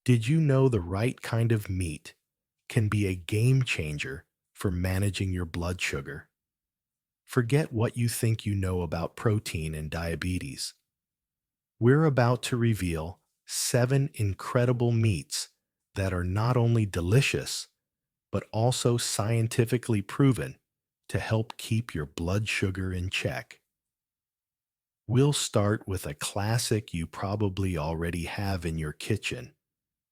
Did you know the right kind of meat can be a game changer for managing your blood sugar? Forget what you think you know about protein and diabetes. We're about to reveal 7 incredible meats that are not only delicious, but also scientifically proven to help keep your blood sugar in check. We'll start with a classic you probably already have in your kitchen: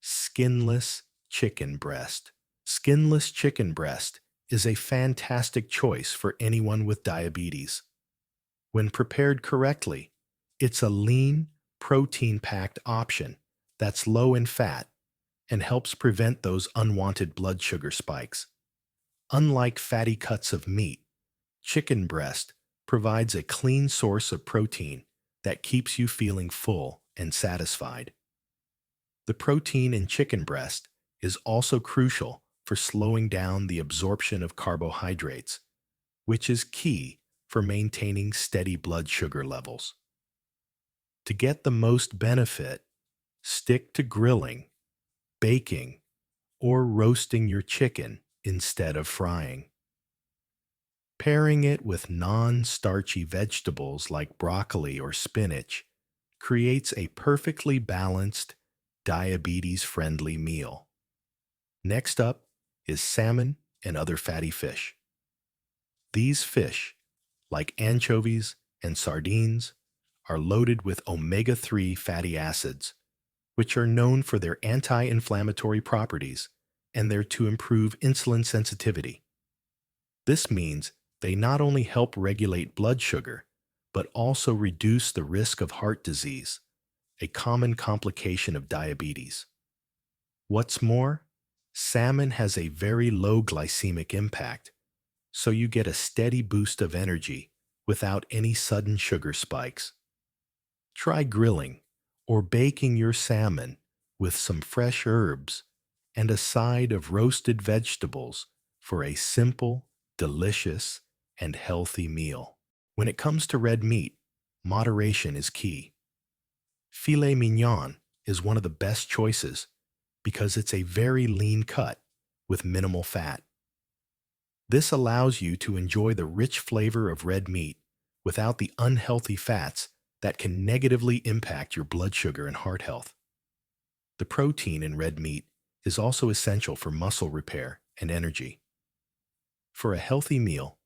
skinless chicken breast. Skinless chicken breast is a fantastic choice for anyone with diabetes. When prepared correctly, it's a lean, protein-packed option that's low in fat and helps prevent those unwanted blood sugar spikes. Unlike fatty cuts of meat, chicken breast provides a clean source of protein that keeps you feeling full and satisfied. The protein in chicken breast is also crucial for slowing down the absorption of carbohydrates, which is key for maintaining steady blood sugar levels. To get the most benefit, stick to grilling, baking, or roasting your chicken instead of frying. Pairing it with non-starchy vegetables like broccoli or spinach creates a perfectly balanced, diabetes-friendly meal. Next up is salmon and other fatty fish. These fish, like anchovies and sardines, are loaded with omega-3 fatty acids, which are known for their anti-inflammatory properties and they're to improve insulin sensitivity. This means they not only help regulate blood sugar, but also reduce the risk of heart disease, a common complication of diabetes. What's more, salmon has a very low glycemic impact, so you get a steady boost of energy without any sudden sugar spikes. Try grilling or baking your salmon with some fresh herbs and a side of roasted vegetables for a simple, delicious, and healthy meal. When it comes to red meat, moderation is key. Filet mignon is one of the best choices because it's a very lean cut with minimal fat. This allows you to enjoy the rich flavor of red meat without the unhealthy fats that can negatively impact your blood sugar and heart health. The protein in red meat is also essential for muscle repair and energy. For a healthy meal,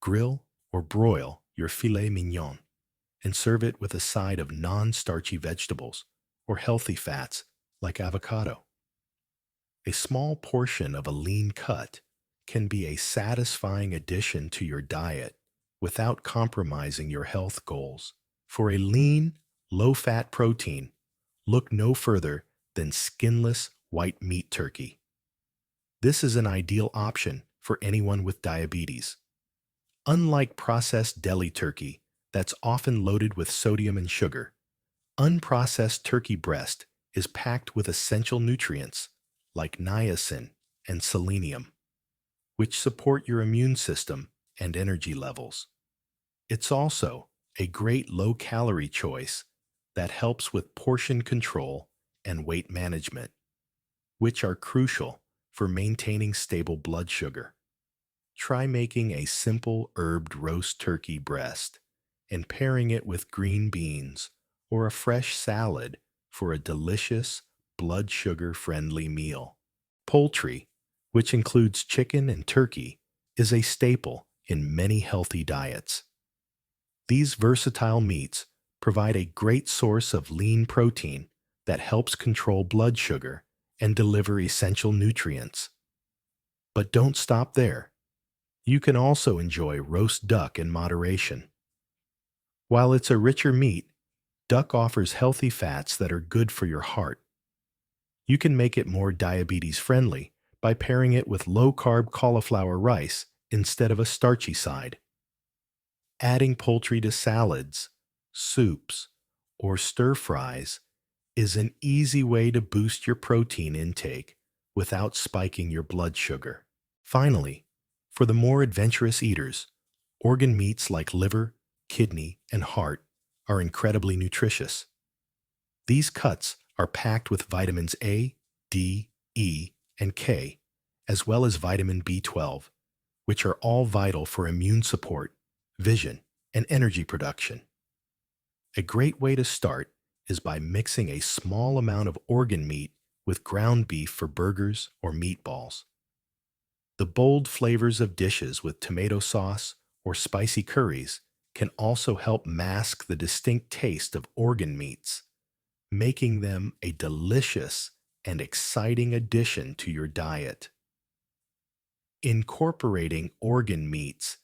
grill or broil your filet mignon and serve it with a side of non-starchy vegetables or healthy fats like avocado. A small portion of a lean cut can be a satisfying addition to your diet without compromising your health goals. For a lean, low-fat protein, look no further than skinless white meat turkey. This is an ideal option for anyone with diabetes. Unlike processed deli turkey that's often loaded with sodium and sugar, unprocessed turkey breast is packed with essential nutrients like niacin and selenium, which support your immune system and energy levels. It's also a great low-calorie choice that helps with portion control and weight management, which are crucial for maintaining stable blood sugar. Try making a simple herbed roast turkey breast and pairing it with green beans or a fresh salad for a delicious, blood sugar-friendly meal. Poultry, which includes chicken and turkey, is a staple in many healthy diets. These versatile meats provide a great source of lean protein that helps control blood sugar and deliver essential nutrients. But don't stop there. You can also enjoy roast duck in moderation. While it's a richer meat, duck offers healthy fats that are good for your heart. You can make it more diabetes-friendly by pairing it with low-carb cauliflower rice instead of a starchy side. Adding poultry to salads, soups, or stir-fries is an easy way to boost your protein intake without spiking your blood sugar. Finally, for the more adventurous eaters, organ meats like liver, kidney, and heart are incredibly nutritious. These cuts are packed with vitamins A, D, E, and K, as well as vitamin B12, which are all vital for immune support, vision, and energy production. A great way to start is by mixing a small amount of organ meat with ground beef for burgers or meatballs. The bold flavors of dishes with tomato sauce or spicy curries can also help mask the distinct taste of organ meats, making them a delicious and exciting addition to your diet. Incorporating organ meats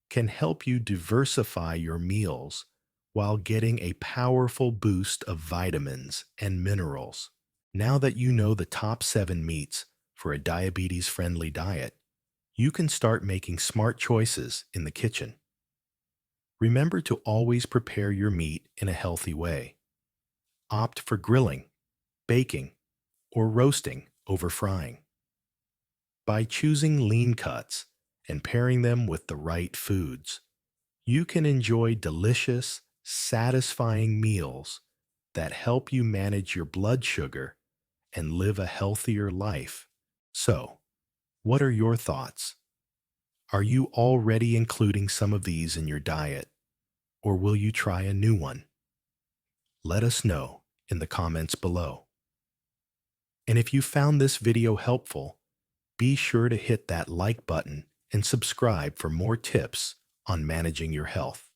can help you diversify your meals while getting a powerful boost of vitamins and minerals. Now that you know the top 7 meats for a diabetes-friendly diet, you can start making smart choices in the kitchen. Remember to always prepare your meat in a healthy way. Opt for grilling, baking, or roasting over frying. By choosing lean cuts and pairing them with the right foods, you can enjoy delicious, satisfying meals that help you manage your blood sugar and live a healthier life. So, what are your thoughts? Are you already including some of these in your diet, or will you try a new one? Let us know in the comments below. And if you found this video helpful, be sure to hit that like button and subscribe for more tips on managing your health.